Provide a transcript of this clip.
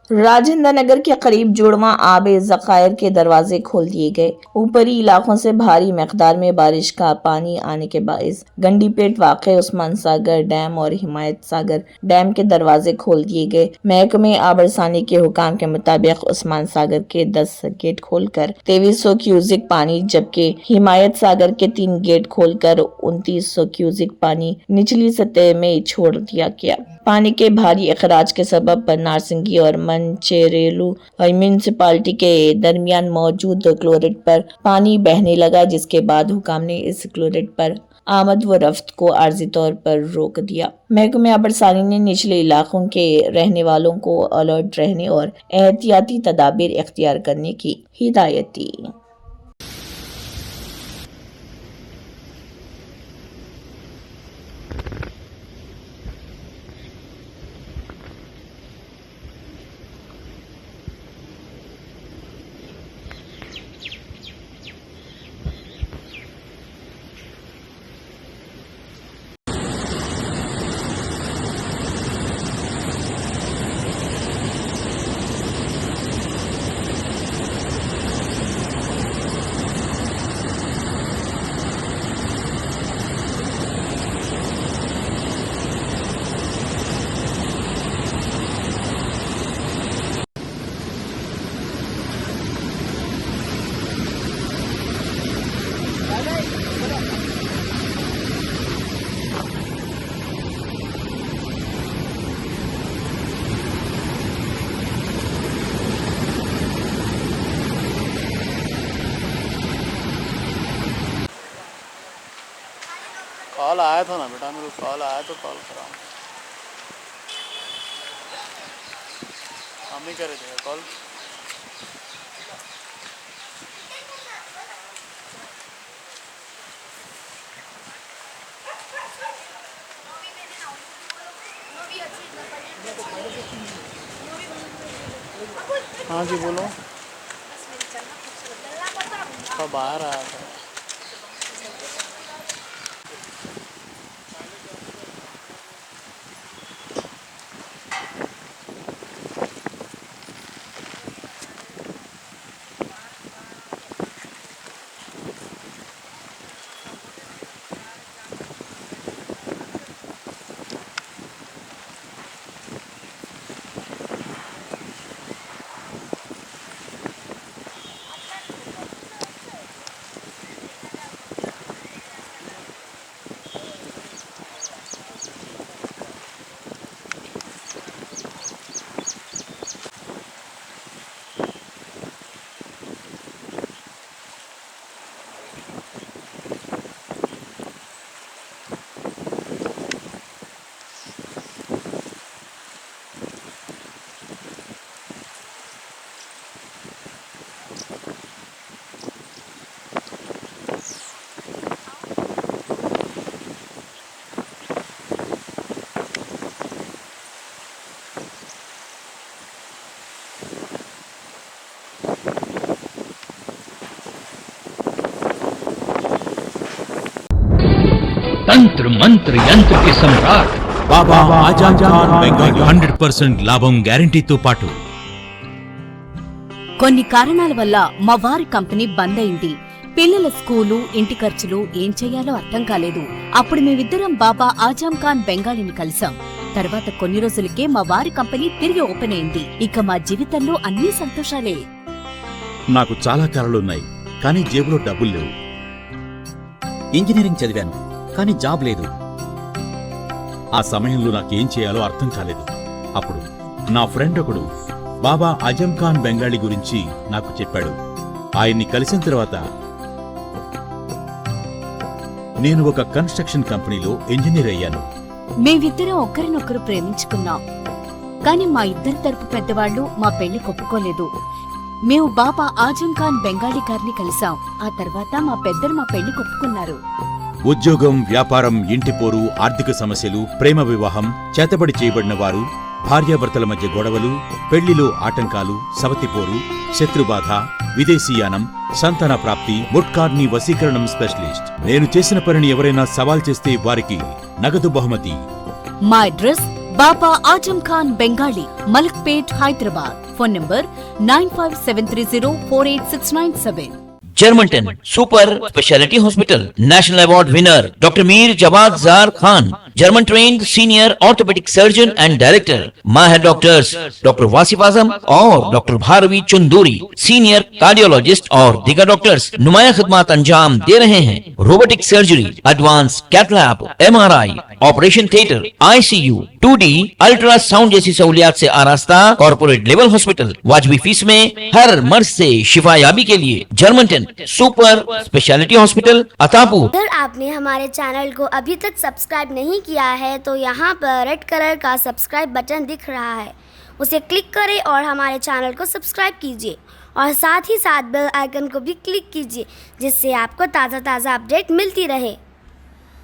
राजेंद्र नगर के करीब जुड़वा आबे ज़खायर के दरवाजे खोल दिए गए। ऊपरी इलाकों से भारी मकदार में बारिश का पानी आने के बायस गंडीपेट वाक़े उस्मान सागर डैम और हिमायत सागर डैम के दरवाजे खोल दिए गए। महकमे आबरसानी के हुकाम के मुताबिक उस्मान सागर के 10 गेट खोलकर 2300 क्यूसिक पानी, जबकि हिमायत सागर के 3 गेट खोलकर 2900 क्यूसिक पानी निचली सतह में छोड़ दिया गया। पानी के भारी अखराज के सबब पर नारसिंगी और मंचेरेलू म्यूनिसिपालिटी के दरमियान मौजूद क्लोरेट पर पानी बहने लगा, जिसके बाद हुकाम ने इस क्लोरेट पर आमद व रफ्त को आर्जी तौर पर रोक दिया। महकमे आबरसानी ने निचले इलाकों के रहने वालों को अलर्ट रहने और एहतियाती तदाबीर इख्तियार करने की हिदायत दी। कॉल आया था ना बेटा, मेरे को कॉल आया तो कॉल करा। हम ही करे थे कॉल। हाँ जी बोलो। कब बाहर आया था? तंत्र मंत्र यंत्र के सम्राट బాబా ఆజం ఖాన్ బెంగాల్ 100% లాభం గ్యారెంటీతో పాటు. కొన్ని కారణాల వల్ల మా వారి కంపెనీ బంద్ అయింది. పిల్లల స్కూలు, ఇంటి ఖర్చులు ఏం చెయ్యాలో అర్థం కాలేదు. అప్పుడు మేమిద్దరం బాబా ఆజం ఖాన్ బెంగాలీని కలిసాం. తర్వాత కొన్ని రోజులకే మా వారి కంపెనీ తిరిగి ఓపెన్ అయింది. ఇక మా జీవితంలో అన్ని సంతోషాలే. నాకు చాలా కలలున్నాయి, కానీ జేబులో డబ్బులు లేవు. ఇంజనీరింగ్ చదివాను, కానీ జాబ్ లేదు. ఆ సమయంలో నాకేం చేయాలో అర్థం కాలేదు. అప్పుడు నా ఫ్రెండ్ ఒకడు బాబా ఆజం ఖాన్ బెంగాలీ గురించి నాకు చెప్పాడు. ఆయన్ని కలిసిన తర్వాత నేను ఒక కన్స్ట్రక్షన్ కంపెనీలో ఇంజనీర్ అయ్యాను. మేమిద్దరం ఒకరినొకరు ప్రేమించుకున్నాం. కాని మా ఇద్దరి తరపు పెద్దవాళ్లు మా పెళ్లి ఒప్పుకోలేదు. మేము బాబా ఆజం ఖాన్ బెంగాలీ గారిని కలిసాం. ఆ తర్వాత మా పెద్దలు మా పెళ్లి ఒప్పుకున్నారు. ఉద్యోగం, వ్యాపారం, ఇంటిపోరు, ఆర్థిక సమస్యలు, ప్రేమ వివాహం, చేతబడి చేయబడిన వారు, భార్యాభర్తల మధ్య గొడవలు, పెళ్లిలో ఆటంకాలు, సవతిపోరు, శత్రుబాధ, విదేశీయానం, సంతాన ప్రాప్తి, ముట్కార్ని వశీకరణం స్పెషలిస్ట్. నేను చేసిన పనిని ఎవరైనా సవాల్ చేస్తే వారికి నగదు బహుమతి. మా address Baba Azam Khan Bengali, Malakpet, Hyderabad. Phone number 9573048697. Germanten super speciality hospital, national award winner doctor Mir Jawad Zar Khan, German trained senior orthopedic surgeon and director. माहिर डॉक्टर्स डॉक्टर वासिफ आजम और doctor Bharvi Chanduri, senior cardiologist और दीगर डॉक्टर्स नुमाया खिदमत अंजाम दे रहे हैं. Robotic surgery, advance cath lab, MRI, operation theatre, ICU, 2D ultrasound जैसी सहूलियात से आरास्ता कॉर्पोरेट लेवल हॉस्पिटल. वाजबी फीस में हर मर्ज से शिफायाबी के लिए Germanton super speciality hospital, Attapur. अगर आपने हमारे चैनल को अभी तक सब्सक्राइब नहीं किया है तो यहाँ पर रेड कलर का सब्सक्राइब बटन दिख रहा है, उसे क्लिक करें और हमारे चैनल को सब्सक्राइब कीजिए और साथ ही साथ बेल आइकन को भी क्लिक कीजिए जिससे आपको ताज़ा अपडेट मिलती रहे.